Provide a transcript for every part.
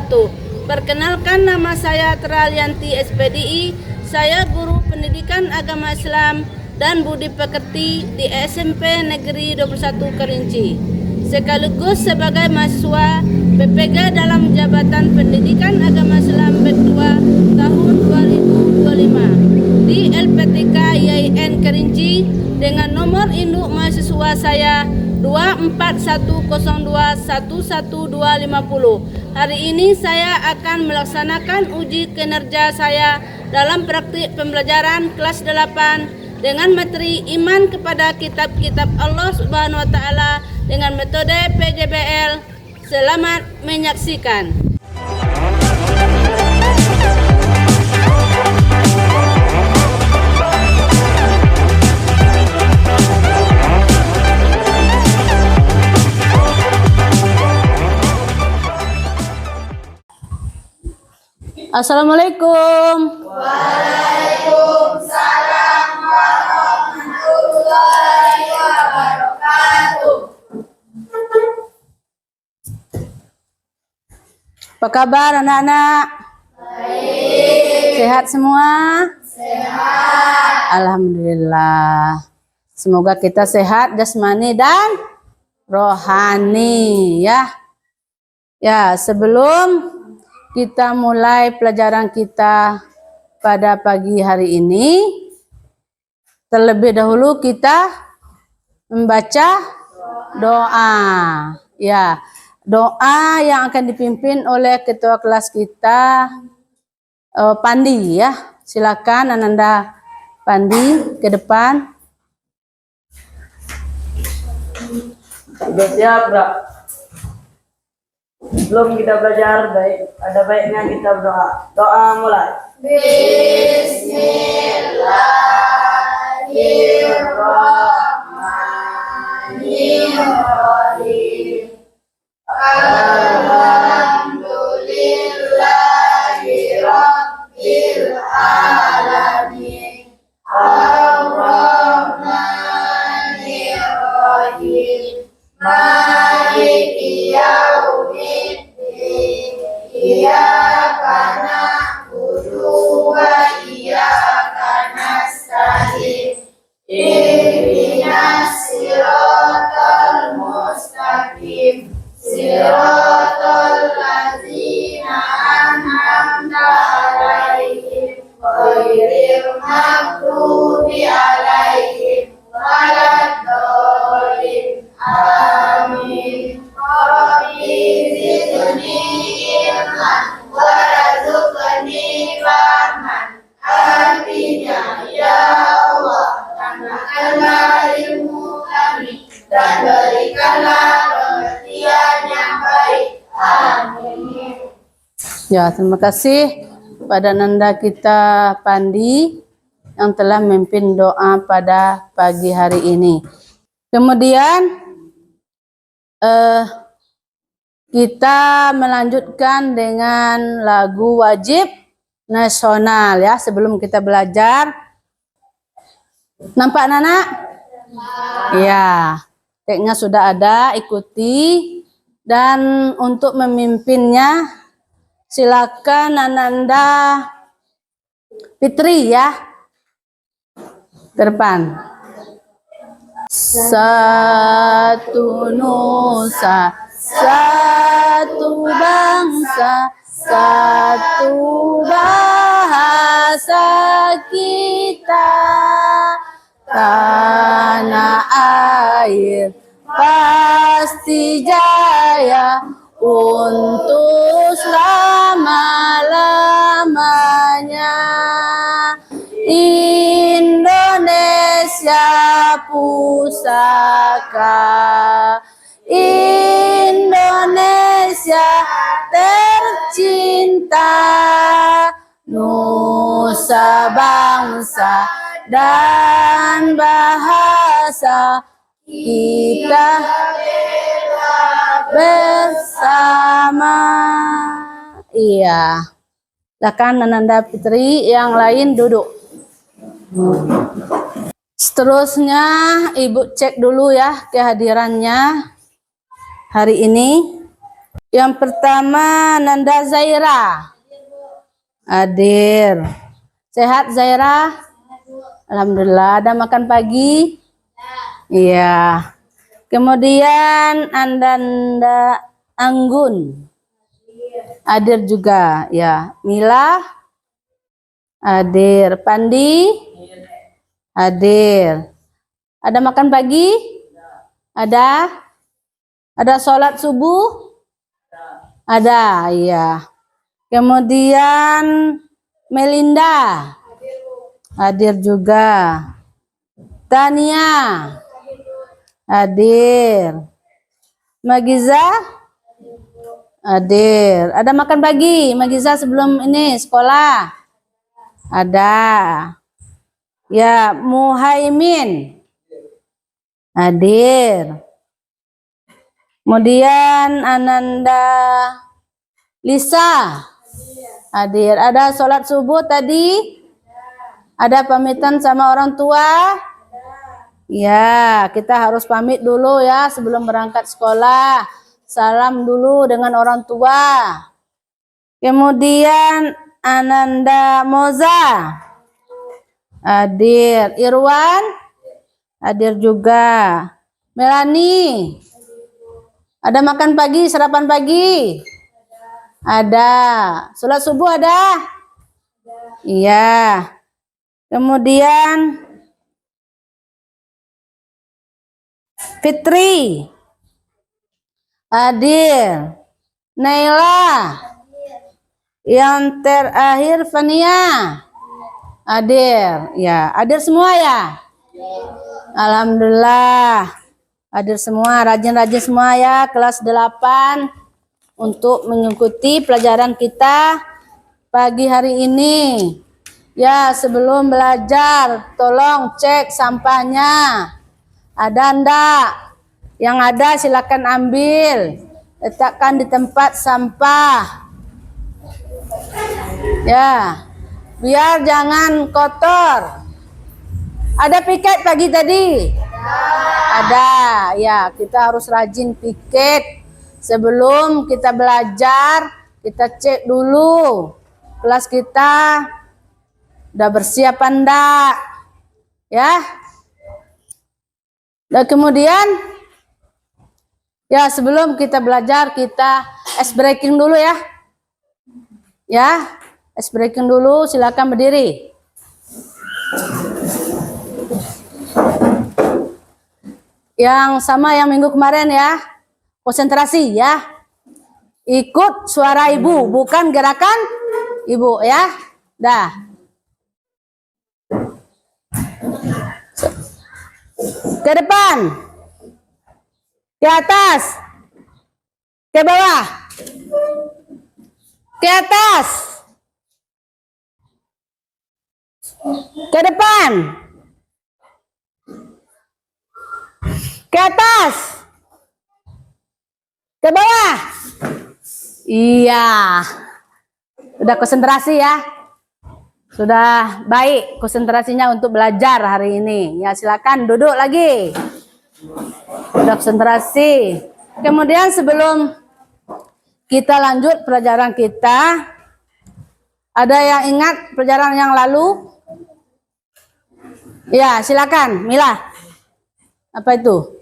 wabarakatuh. Perkenalkan, nama saya Tralianti SPDI. Saya guru pendidikan agama Islam dan budi pekerti di SMP Negeri 21 Kerinci. Sekaligus sebagai mahasiswa PPG dalam Jabatan Pendidikan Agama Islam B2 tahun 2025 di LPTK YIN Kerinci dengan nomor induk mahasiswa saya 24102115250. Hari ini saya akan melaksanakan uji kinerja saya dalam praktik pembelajaran kelas 8 dengan materi iman kepada kitab-kitab Allah Subhanahu wa taala dengan metode PJBL. Selamat menyaksikan. Assalamualaikum. Waalaikumsalam warahmatullahi wabarakatuh. Apa kabar anak-anak? Baik. Sehat semua? Sehat. Alhamdulillah. Semoga kita sehat jasmani dan rohani ya. Ya, sebelum kita mulai pelajaran kita pada pagi hari ini, terlebih dahulu kita membaca doa. Ya, doa yang akan dipimpin oleh ketua kelas kita, Pandi ya. Silakan Ananda Pandi ke depan. Sudah siap, Bro? Sebelum kita belajar, ada baiknya kita berdoa. Doa mulai. Bismillahirrahmanirrahim. Alhamdulillahirabbil alamin. Ar-Rahmanir-Rahim. Maliki yaumiddin. Iyyaka na'budu wa iyyaka nasta'in. Ihdinas siratal mustaqim. Siratal ladzina an'amta 'alaihim ghairil maghdubi 'alaihim waladdallin. Amin. Rabbi zidni ilman warzuqni fahman. Artinya ya Allah, tambahkanlah ilmu kami dan berikanlah pengertian yang baik. Amin. Ya, terima kasih pada Nanda kita Pandi yang telah memimpin doa pada pagi hari ini. Kemudian kita melanjutkan dengan lagu wajib nasional ya sebelum kita belajar. Nampak anak-anak? Ya, teknya sudah ada, ikuti. Dan untuk memimpinnya silakan Ananda Fitri ya. Ke depan. Satu nusa, satu bangsa, satu bahasa kita. Tanah air pasti jaya untuk selama-lamanya. Indonesia pusaka, Indonesia tercinta, nusa bangsa dan bahasa kita bersama. Iya. Silakan Ananda Fitri, yang lain duduk. Seterusnya Ibu cek dulu ya kehadirannya hari ini. Yang pertama Nanda Zaira. Hadir. Sehat Zaira? Alhamdulillah. Ada makan pagi? Iya. Kemudian Andanda Anggun. Hadir juga, ya. Mila? Hadir. Pandi? Hadir. Ada makan pagi? Ada? Ada sholat subuh? Ada, iya. Kemudian Melinda? Hadir juga. Tania? Hadir. Magiza? Hadir. Ada makan pagi Magiza sebelum ini sekolah? Ada. Ya, Muhaimin? Hadir. Kemudian Ananda Lisa? Hadir. Ada sholat subuh tadi? Ada pamitan sama orang tua? Ya, kita harus pamit dulu ya sebelum berangkat sekolah. Salam dulu dengan orang tua. Kemudian Ananda Moza? Hadir. Irwan? Hadir juga. Melani? Ada makan pagi, sarapan pagi? Ada. Sholat subuh ada? Iya. Kemudian Fitri? Hadir. Naila? Yang terakhir Fania? Hadir. Ya, hadir semua ya? Alhamdulillah. Hadir semua, rajin-rajin semua ya, kelas 8 untuk mengikuti pelajaran kita pagi hari ini. Ya, sebelum belajar, tolong cek sampahnya. Ada enggak? Yang ada silakan ambil, letakkan di tempat sampah. Ya, biar jangan kotor. Ada piket pagi tadi? Ada. Ya, kita harus rajin piket. Sebelum kita belajar, kita cek dulu kelas kita udah bersiap enggak? Ya. Dan kemudian ya, sebelum kita belajar, kita ice breaking dulu ya. Ya, ice breaking dulu, silakan berdiri. Yang sama yang minggu kemarin ya. Konsentrasi ya. Ikut suara ibu, bukan gerakan ibu ya. Dah. Ke depan. Ke atas. Ke bawah. Ke atas. Ke depan. Ke atas. Ke bawah. Iya. Sudah konsentrasi ya. Sudah baik konsentrasinya untuk belajar hari ini. Ya, silakan duduk lagi. Sudah konsentrasi. Kemudian sebelum kita lanjut pelajaran kita, ada yang ingat pelajaran yang lalu? Ya, silakan, Mila. Apa itu?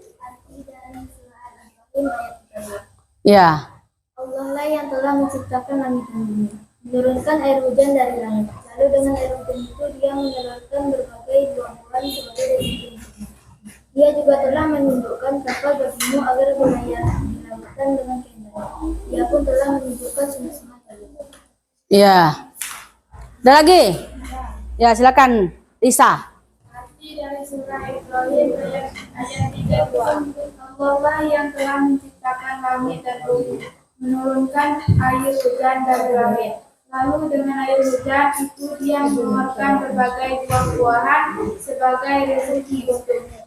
Ya. Allah lah yang telah menciptakan langit dan bumi, menurunkan air hujan dari langit. Lalu dengan air hujan itu dia mengeluarkan berbagai buah-buahan sebagai rezeki. Dia juga telah menundukkan kapal bagimu agar berlayar di lautan dengan kendali. Dia pun telah menunjukkan sungai-sungai tadi. Ya. Ada lagi? Ya, silakan, Lisa. Arti dari surah Ibrahim ayat 32. Allah lah yang telah menciptakan langit dan bumi, menurunkan air hujan dari langit. Lalu dengan air hujan itu dia mengeluarkan berbagai buah-buahan sebagai rezeki untukmu.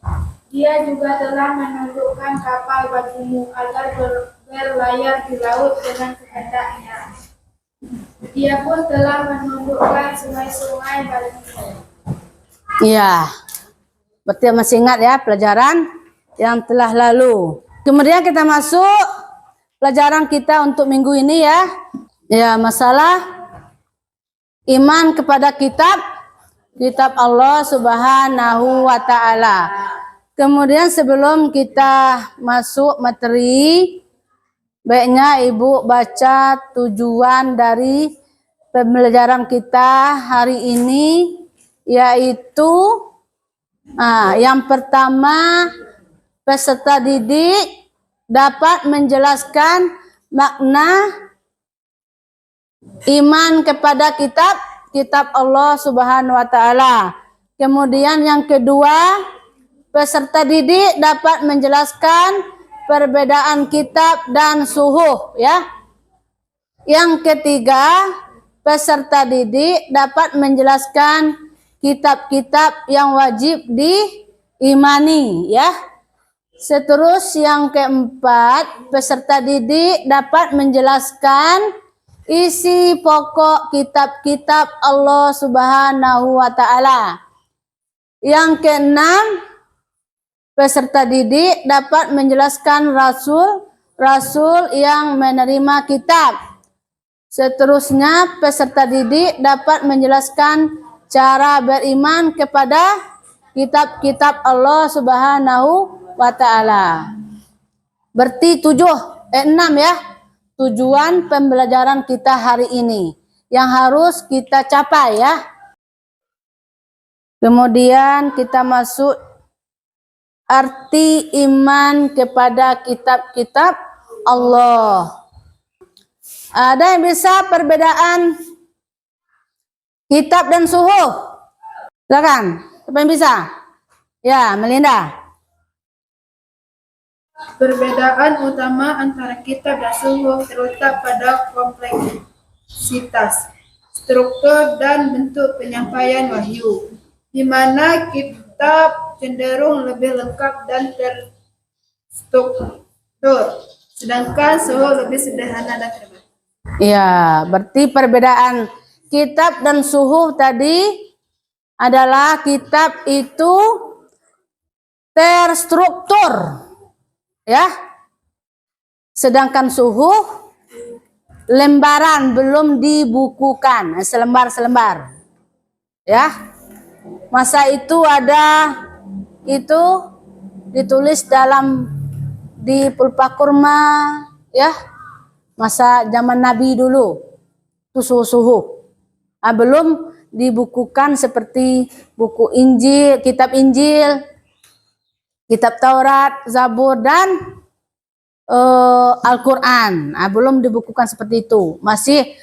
Dia juga telah menundukkan kapal bagimu agar berlayar di laut dengan kehendaknya. Dia pun telah menundukkan sungai-sungai bagimu. Iya. Berarti masih ingat ya pelajaran yang telah lalu. Kemudian kita masuk pelajaran kita untuk minggu ini ya. Ya, masalah iman kepada kitab Allah Subhanahu wa taala. Kemudian sebelum kita masuk materi, baiknya Ibu baca tujuan dari pembelajaran kita hari ini, yaitu yang pertama, peserta didik dapat menjelaskan makna iman kepada kitab Allah Subhanahu wa taala. Kemudian yang kedua, peserta didik dapat menjelaskan perbedaan kitab dan suhuh ya. Yang ketiga, peserta didik dapat menjelaskan kitab-kitab yang wajib diimani ya. Seterus yang keempat, peserta didik dapat menjelaskan isi pokok kitab-kitab Allah Subhanahu wa taala. Yang keenam, peserta didik dapat menjelaskan rasul yang menerima kitab. Seterusnya, peserta didik dapat menjelaskan cara beriman kepada kitab-kitab Allah Subhanahu wa taala. Berarti 6 ya tujuan pembelajaran kita hari ini yang harus kita capai ya. Kemudian kita masuk arti iman kepada kitab-kitab Allah. Ada yang bisa perbedaan kitab dan suhuh? Silakan. Siapa yang bisa? Ya, Melinda. Perbedaan utama antara kitab dan suhuh terletak pada kompleksitas, struktur, dan bentuk penyampaian wahyu, di mana kitab cenderung lebih lengkap dan terstruktur, sedangkan suhuh lebih sederhana dan terbatas. Ya, berarti perbedaan kitab dan suhuh tadi adalah kitab itu terstruktur. Ya, sedangkan suhuh lembaran belum dibukukan, selembar-selembar. Ya, masa itu ada itu ditulis di pulpa kurma, ya, masa zaman Nabi dulu, itu suhuh. Belum dibukukan seperti buku Injil, kitab Injil, kitab Taurat, Zabur, dan Al-Quran. Belum dibukukan seperti itu. Masih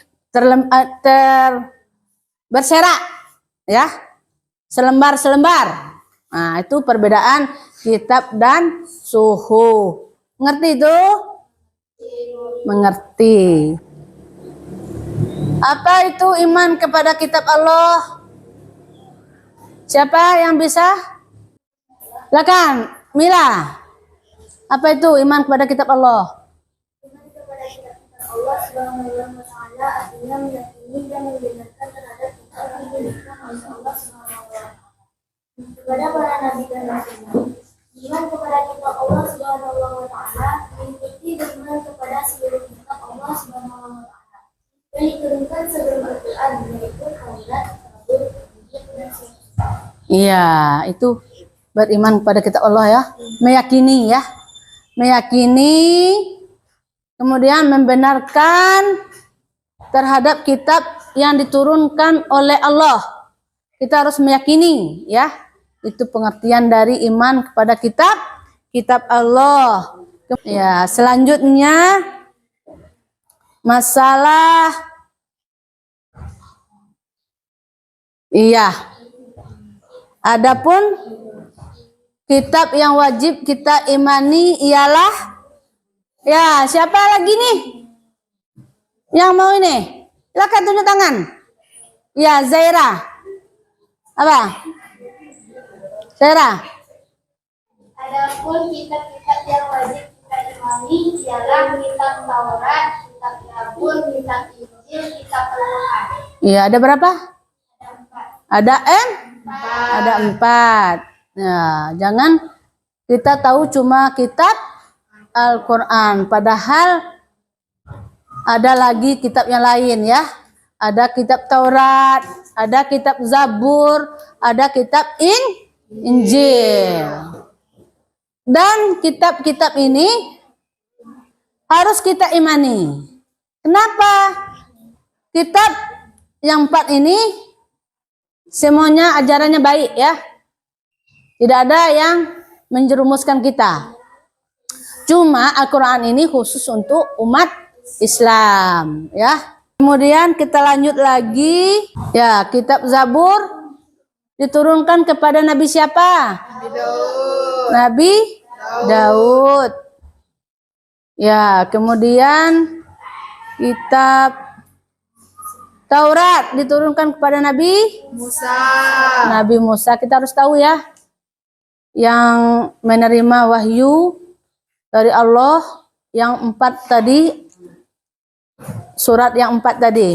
berserak. Ya, selembar-selembar. Nah, itu perbedaan kitab dan suhuh. Mengerti itu? Mengerti. Apa itu iman kepada kitab Allah? Siapa yang bisa? Silakan, Mila. Apa itu iman kepada kitab Allah? Iman kepada kitab-kitab Allah Subhanahu wa taala artinya meyakini dan membenarkan terhadap kitab yang diberikan oleh Allah Subhanahu wa taala kepada para nabi dan rasul. Iman kepada kitab Allah Subhanahu wa taala mengikuti beriman kepada seluruh kitab Allah Subhanahu wa taala yang diturunkan sebelum Al-Qur'an, yaitu Taurat, Zabur, Injil, dan Surat. Iya, itu beriman kepada kitab Allah ya, meyakini ya, meyakini, kemudian membenarkan terhadap kitab yang diturunkan oleh Allah. Kita harus meyakini ya, itu pengertian dari iman kepada kitab Allah. Ya, selanjutnya masalah adapun kitab yang wajib kita imani ialah, ya, siapa lagi nih yang mau ini? Silakan tunjuk tangan. Ya, Zaira. Apa? Zaira. Adapun kitab-kitab yang wajib kita imani ialah kitab Taurat, kitab Zabur, kitab Injil, kitab Al-Quran. Iya, ada berapa? Ada 4. Ada 4. Ya, jangan kita tahu cuma kitab Al-Quran, padahal Ada lagi kitab yang lain ya. Ada kitab Taurat, ada kitab Zabur, ada kitab Injil. Dan kitab-kitab ini harus kita imani. Kenapa? Kitab yang 4 ini semuanya ajarannya baik ya. Tidak ada yang menjerumuskan kita. Cuma Al-Quran ini khusus untuk umat Islam ya. Kemudian kita lanjut lagi ya, kitab Zabur diturunkan kepada Nabi siapa? Nabi Daud. Ya, kemudian kitab Taurat diturunkan kepada Nabi Nabi Musa. Kita harus tahu ya, yang menerima wahyu dari Allah yang 4 tadi, surat yang 4 tadi.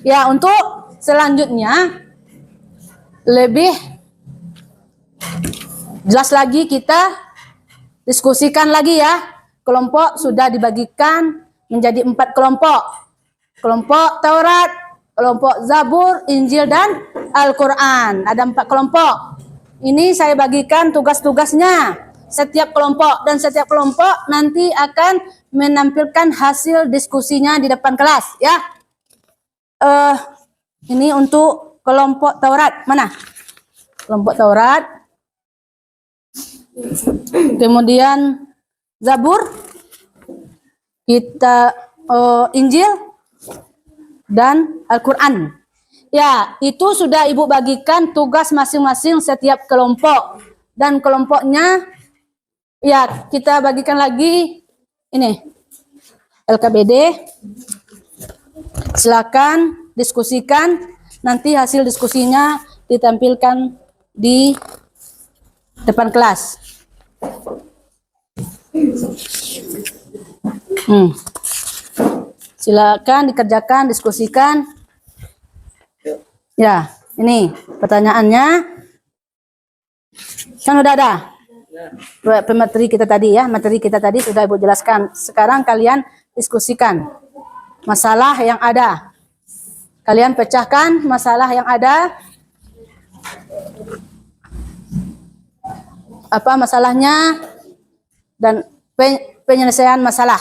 Ya, untuk selanjutnya lebih jelas lagi kita diskusikan lagi ya. Kelompok sudah dibagikan menjadi 4 kelompok. Kelompok Taurat, kelompok Zabur, Injil, dan Al-Quran. Ada 4 kelompok. Ini saya bagikan tugas-tugasnya setiap kelompok, dan setiap kelompok nanti akan menampilkan hasil diskusinya di depan kelas ya. Ini untuk kelompok Taurat. Mana? Kelompok Taurat. Kemudian Zabur. Kita Injil dan Al-Quran. Ya, itu sudah Ibu bagikan tugas masing-masing setiap kelompok. Dan kelompoknya ya kita bagikan lagi ini LKBD. Silakan diskusikan, nanti hasil diskusinya ditampilkan di depan kelas. Silakan dikerjakan, diskusikan. Ya, ini pertanyaannya. Kan udah ada materi kita tadi ya, materi kita tadi sudah Ibu jelaskan. Sekarang kalian diskusikan masalah yang ada. Kalian pecahkan masalah yang ada. Apa masalahnya dan penyelesaian masalah.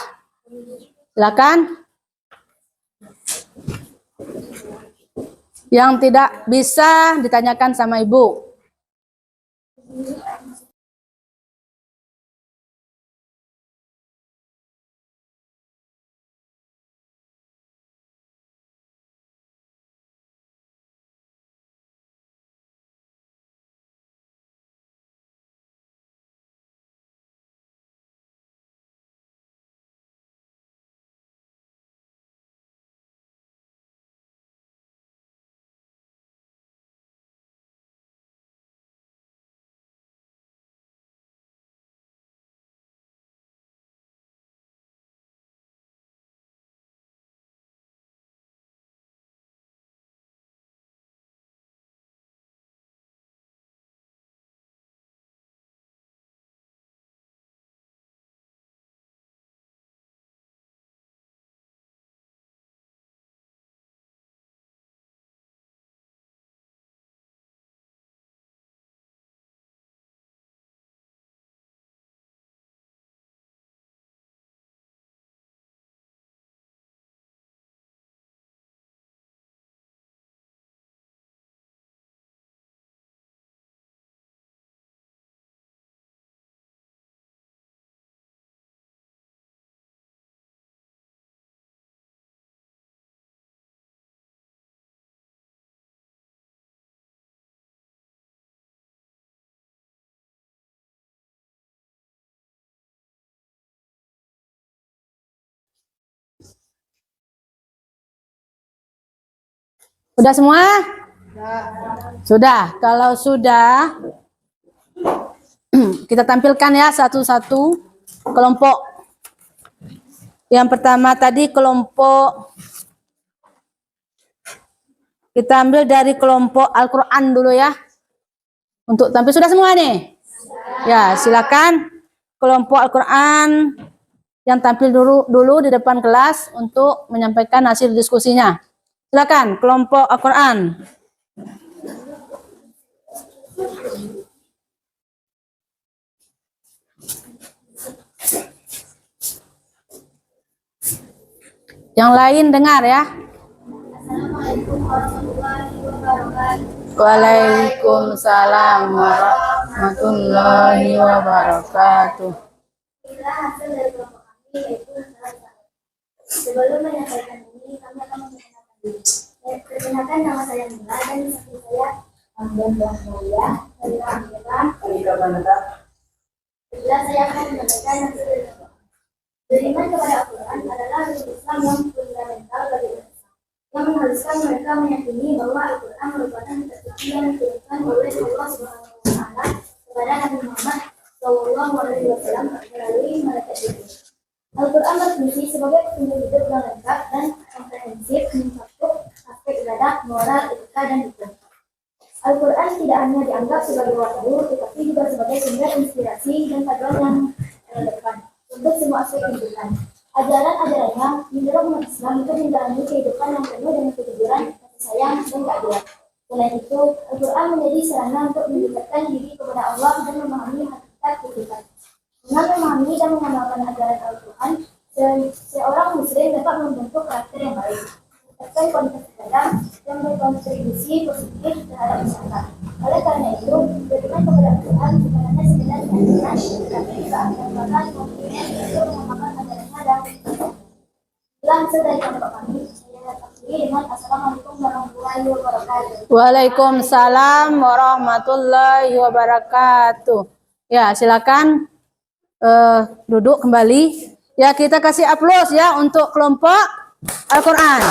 Silakan. Yang tidak bisa ditanyakan sama Ibu. Sudah semua? Sudah. Kalau sudah, kita tampilkan ya satu-satu kelompok. Yang pertama tadi kelompok, kita ambil dari kelompok Al-Quran dulu ya. Untuk tampil sudah semua nih? Ya, silakan kelompok Al-Quran yang tampil dulu di depan kelas untuk menyampaikan hasil diskusinya. Silakan kelompok Al-Quran. Yang lain dengar ya. Assalamualaikum warahmatullahi wabarakatuh. Waalaikumsalam warahmatullahi wabarakatuh. Inilah hasil dari kelompok kami yaitu masalah Islam. Sebelum menyampaikan ini, kami akan memperkenalkan diri. Perkenalkan nama saya Mila dan saksi saya Amdan Bahaya dari Alhamdulillah. Setelah saya akan menyampaikan hasil dari kelompok kami. Beriman kepada Al-Quran adalah rukun Islam yang fundamental bagi umat Islam, yang mengharuskan mereka meyakini bahwa Al-Quran merupakan kitab yang diturunkan oleh Allah Subhanahu wa Ta'ala kepada Nabi Muhammad SAW melalui malaikat Jibril. Al-Quran berfungsi sebagai petunjuk hidup yang lengkap dan komprehensif mencakup aspek ibadah, moral, etika, dan hukum. Al-Quran tidak hanya dianggap sebagai wahyu, tetapi juga sebagai sumber inspirasi dan panduan yang relevan untuk semua aspek kehidupan. Ajaran-ajarannya mendorong umat Islam untuk menjalani kehidupan yang penuh dengan kejujuran, kasih sayang, dan keadilan. Selain itu, Al-Quran menjadi sarana untuk mendekatkan diri kepada Allah dan memahami hakikat kehidupan. Dengan memahami dan mengamalkan ajaran Al-Quran, seorang muslim dapat membentuk karakter yang baik, mencapai kualitas ibadah, yang berkontribusi positif terhadap masyarakat. Oleh karena itu, beriman kepada Al-Quran bukan hanya sekedar keyakinan, tetapi juga merupakan komitmen untuk mengamalkan ajarannya dan kehidupan. Itulah hasil dari kelompok kami. Saya akhiri dengan Assalamualaikum warahmatullahi wabarakatuh. Waalaikumsalam warahmatullahi wabarakatuh. Ya, silakan duduk kembali. Ya, kita kasih aplaus ya untuk kelompok Al-Quran.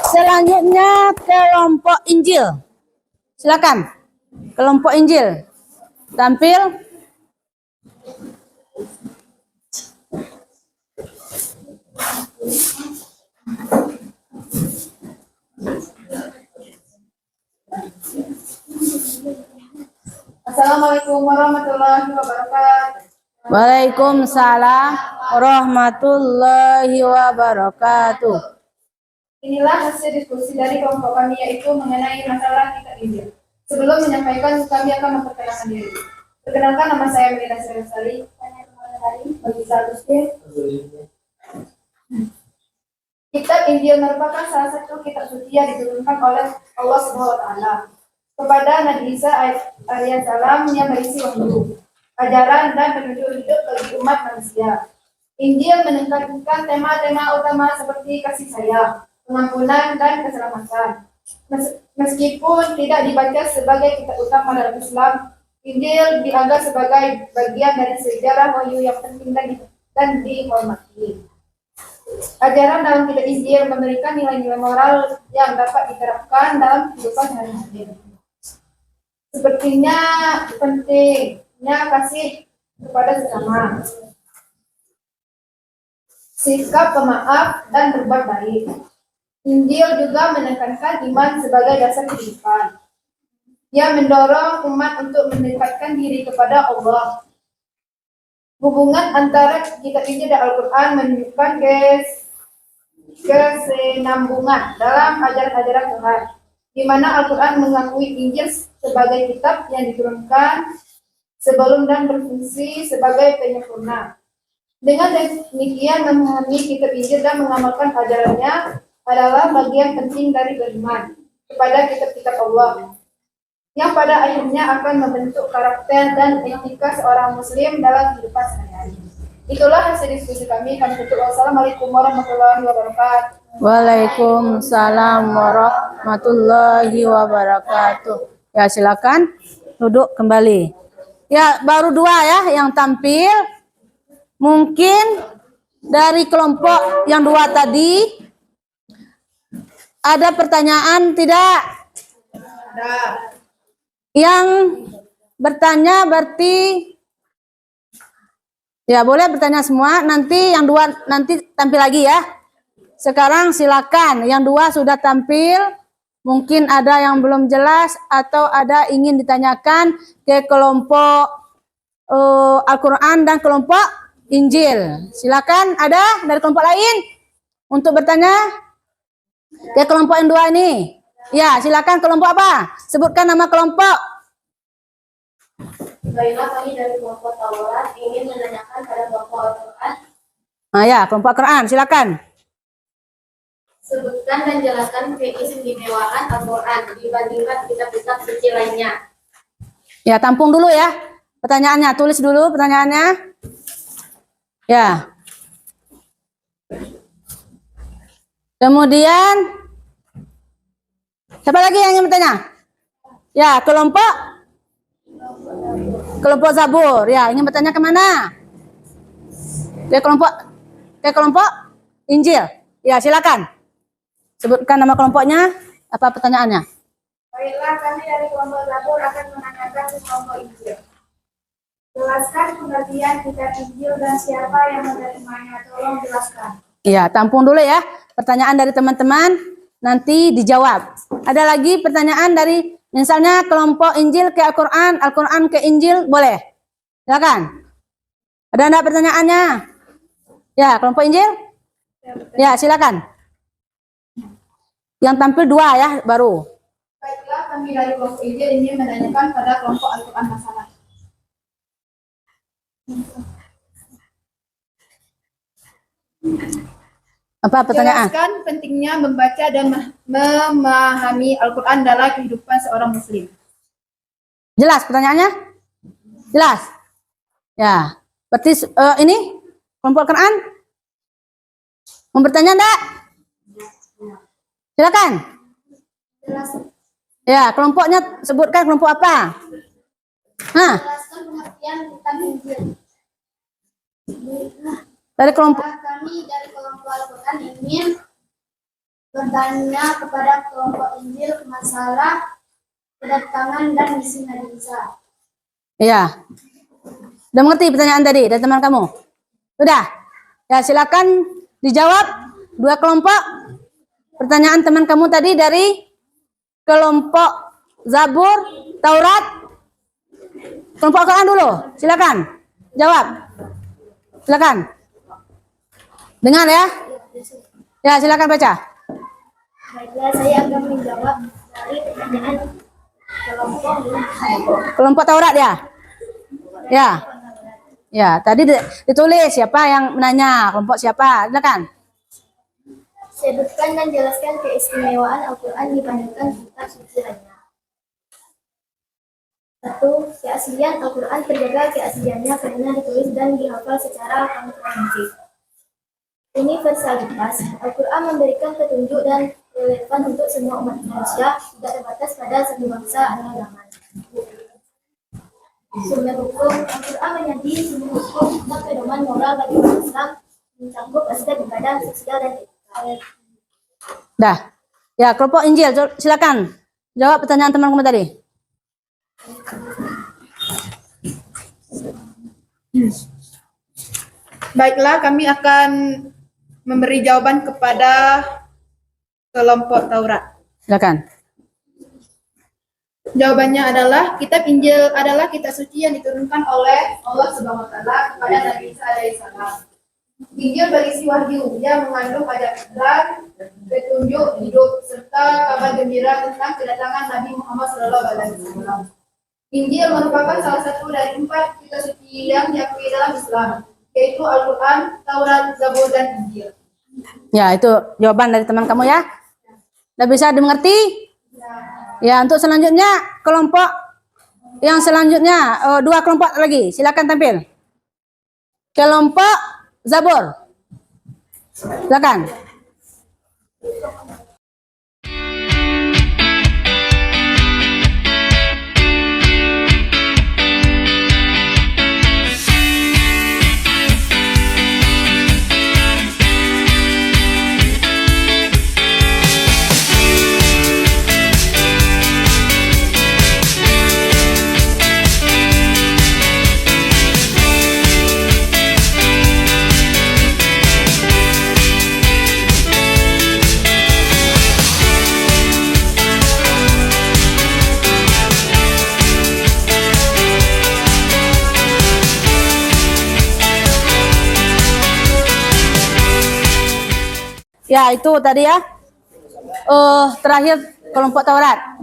Selanjutnya kelompok Injil. Silakan. Kelompok Injil. Tampil. Assalamualaikum warahmatullahi wabarakatuh. Waalaikumsalam warahmatullahi wabarakatuh. Inilah hasil diskusi dari kelompok kami yaitu mengenai masalah kitab Injil. Sebelum menyampaikan, kami akan memperkenalkan diri. Perkenalkan, nama saya Melina Sari, bagi Agustin. Kitab Injil merupakan salah satu kitab suci yang diturunkan oleh Allah Subhanahu wa Ta'ala kepada Nabi Isa alaihissalam yang berisi wahyu, ajaran dan petunjuk hidup bagi umat manusia. Injil menekankan tema-tema utama seperti kasih sayang, pengampunan, dan keselamatan. Meskipun tidak dibaca sebagai kitab utama dalam Islam, Injil dianggap sebagai bagian dari sejarah wahyu yang penting dan dihormati. Ajaran dalam kitab Injil memberikan nilai-nilai moral yang dapat diterapkan dalam kehidupan sehari-hari. Sepertinya pentingnya kasih kepada sesama, sikap pemaaf, dan berbuat baik. Injil juga menekankan iman sebagai dasar kehidupan. Ia mendorong umat untuk mendekatkan diri kepada Allah. Hubungan antara kitab Injil dan Al-Quran menunjukkan kesinambungan dalam ajaran-ajaran Tuhan, di mana Al-Quran mengakui Injil sebagai kitab yang diturunkan sebelum dan berfungsi sebagai penyempurna. Dengan demikian, memahami kitab Injil dan mengamalkan ajarannya adalah bagian penting dari beriman kepada kitab-kitab Allah, yang pada akhirnya akan membentuk karakter dan etika seorang muslim dalam kehidupan sehari-hari. Itulah hasil diskusi kami. Kami tutup. Wassalamualaikum warahmatullahi wabarakatuh. Waalaikumsalam warahmatullahi wabarakatuh. Ya, silakan duduk kembali. Ya, baru dua ya yang tampil. Mungkin dari kelompok yang dua tadi ada pertanyaan tidak? Yang bertanya berarti ya boleh bertanya semua. Nanti yang dua nanti tampil lagi ya. Sekarang silakan. Yang dua sudah tampil. Mungkin ada yang belum jelas atau ada ingin ditanyakan ke kelompok Al-Quran dan kelompok Injil. Silakan ada dari kelompok lain untuk bertanya ke kelompok yang dua ini. Ya, silakan kelompok apa? Sebutkan nama kelompok. Baiklah, kami dari kelompok Taurat ingin menanyakan pada kelompok Al-Quran. Nah ya, kelompok Al-Quran, silakan. Sebutkan dan jelaskan keistimewaan Al-Quran dibandingkan kitab-kitab suci lainnya. Ya, tampung dulu ya pertanyaannya, tulis dulu pertanyaannya. Ya. Kemudian siapa lagi yang ingin bertanya? Ya, kelompok Zabur. Ya, ingin bertanya kemana? Ke kelompok Injil. Ya, silakan. Sebutkan nama kelompoknya. Apa pertanyaannya? Baiklah, kami dari kelompok Zabur akan menanyakan ke kelompok Injil. Jelaskan pengertian kitab Injil dan siapa yang menerimanya. Tolong jelaskan. Iya, tampung dulu ya. Pertanyaan dari teman-teman nanti dijawab. Ada lagi pertanyaan dari misalnya kelompok Injil ke Al-Quran, Al-Quran ke Injil, boleh? Silakan. Ada enggak pertanyaannya? Ya, kelompok Injil? Ya, silakan. Yang tampil dua ya, baru. Baiklah, kami dari kelompok Injil ingin menanyakan pada kelompok Al-Quran masalah. Apa pertanyaan? Jelaskan pentingnya membaca dan memahami Al-Quran dalam kehidupan seorang Muslim. Jelas pertanyaannya? Jelas? Ya, berarti ini kelompok Al-Quran? Mau bertanya enggak? Silakan. Jelas. Ya, kelompoknya sebutkan kelompok apa? Hah? Jelaskan pengertian kitab Injil. Dari kelompok Kami dari kelompok Al-Quran ingin bertanya kepada kelompok Injil masalah kedatangan dan misi Nabi Isa. Iya. Udah mengerti pertanyaan tadi dari teman kamu? Sudah? Ya, silakan dijawab dua kelompok. Pertanyaan teman kamu tadi dari kelompok Zabur, Taurat. Kelompok Al-Quran dulu. Silakan. Jawab. Silakan. Dengar ya? Ya, silakan baca. Baiklah, saya akan menjawab dari pertanyaan Kelompok Taurat ya? Ya. Ya, tadi ditulis siapa yang menanya, kelompok siapa? Silakan. Sebutkan dan jelaskan keistimewaan Al-Quran dibandingkan kitab suci lainnya. 1. Keaslian Al-Quran terjaga keasliannya karena ditulis dan dihafal secara komprehensif. Universalitas Al-Quran memberikan petunjuk dan relevan untuk semua umat manusia, tidak terbatas pada satu bangsa atau zaman. Sumber hukum Al-Quran menjadi sumber hukum dan pedoman moral bagi umat Islam, mencakup aspek ibadah, sosial, dan etika. Dah. Ya, kelompok Injil, silakan. Jawab pertanyaan teman kamu tadi. Baiklah, kami akan memberi jawaban kepada kelompok Taurat. Silakan. Jawabannya adalah kitab Injil adalah kitab suci yang diturunkan oleh Allah Subhanahu wa taala kepada Nabi Isa alaihissalam. Injil berisi wahyu yang mengandung ajaran, petunjuk hidup serta kabar gembira tentang kedatangan Nabi Muhammad SAW. Injil merupakan salah satu dari 4 kitab suci yang diakui dalam Islam, yaitu Al-Quran, Taurat, Zabur, dan Injil. Ya, itu jawaban dari teman kamu ya. Sudah bisa dimengerti? Ya, untuk selanjutnya kelompok yang selanjutnya dua kelompok lagi. Silakan tampil. Kelompok Zabur. Silakan. Ya, itu tadi ya. Terakhir kelompok Taurat.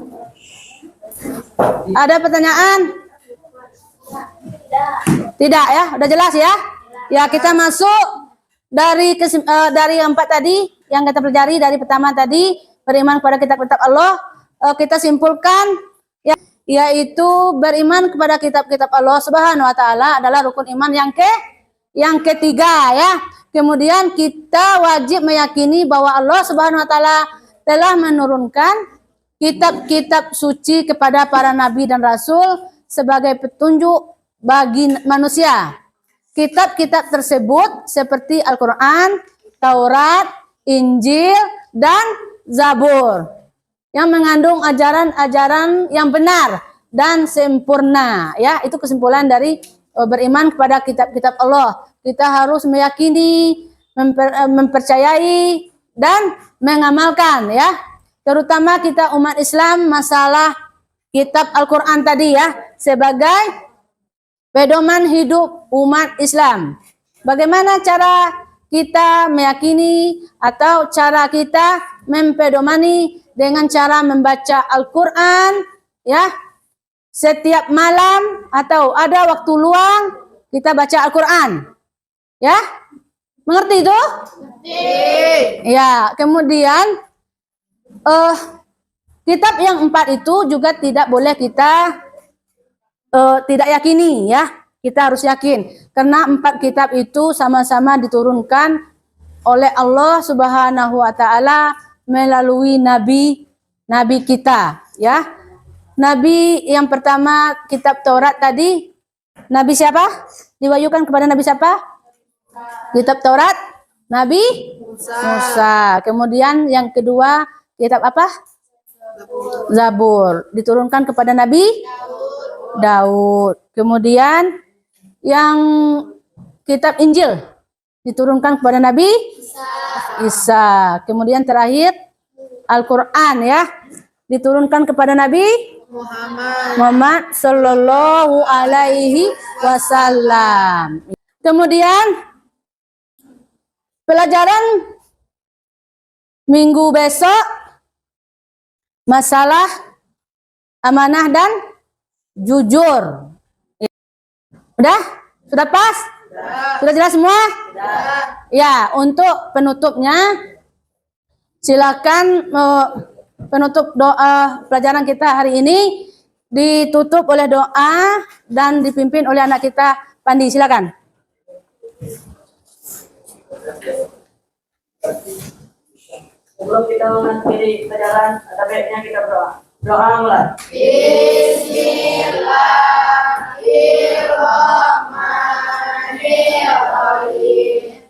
Ada pertanyaan? Tidak ya, udah jelas ya? Ya, kita masuk dari dari 4 tadi yang kita pelajari. Dari pertama tadi beriman kepada kitab-kitab Allah. Kita simpulkan ya, yaitu beriman kepada kitab-kitab Allah Subhanahu wa taala adalah rukun iman yang ketiga ya. Kemudian kita wajib meyakini bahwa Allah Subhanahu wa taala telah menurunkan kitab-kitab suci kepada para nabi dan rasul sebagai petunjuk bagi manusia. Kitab-kitab tersebut seperti Al-Quran, Taurat, Injil, dan Zabur yang mengandung ajaran-ajaran yang benar dan sempurna. Ya, itu kesimpulan dari beriman kepada kitab-kitab Allah. Kita harus meyakini, mempercayai, dan mengamalkan ya. Terutama kita umat Islam masalah kitab Al-Quran tadi ya, sebagai pedoman hidup umat Islam. Bagaimana cara kita meyakini atau cara kita mempedomani? Dengan cara membaca Al-Quran ya, setiap malam atau ada waktu luang kita baca Al-Quran ya, mengerti itu? Ya, kemudian kitab yang 4 itu juga tidak boleh kita tidak yakini ya. Kita harus yakin karena 4 kitab itu sama-sama diturunkan oleh Allah Subhanahu wa taala melalui nabi kita ya. Nabi yang pertama kitab Taurat tadi, nabi siapa? Diwahyukan kepada nabi siapa? Kitab Taurat Nabi Musa. Kemudian yang kedua kitab apa? Zabur, diturunkan kepada Nabi Daud. Kemudian yang kitab Injil diturunkan kepada Nabi Isa. Kemudian terakhir Al-Quran ya, diturunkan kepada Nabi Muhammad Sallallahu Alaihi Wasallam. Kemudian pelajaran minggu besok masalah amanah dan jujur. Udah? Sudah pas? Sudah jelas semua? Ya, untuk penutupnya silakan penutup doa pelajaran kita hari ini ditutup oleh doa dan dipimpin oleh anak kita Pandi. Silakan. Sebelum kita mengakhiri pelajaran, ada baiknya kita berdoa. Doa mulai. Bismillahirrahmanirrahim.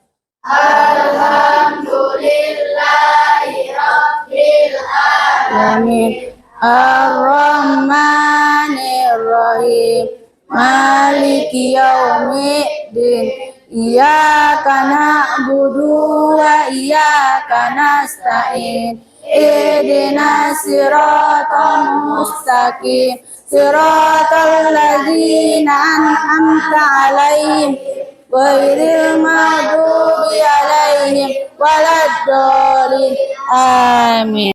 Alhamdulillahirabbil alamin. Ar-Rahmanir-Rahim. Maliki yaumiddin. Iyyaka na'budu wa iyyaka nasta'in. Ihdinas siratal mustaqim. Siratal ladzina an'amta 'alaihim ghairil maghdubi 'alaihim waladdallin. Amin.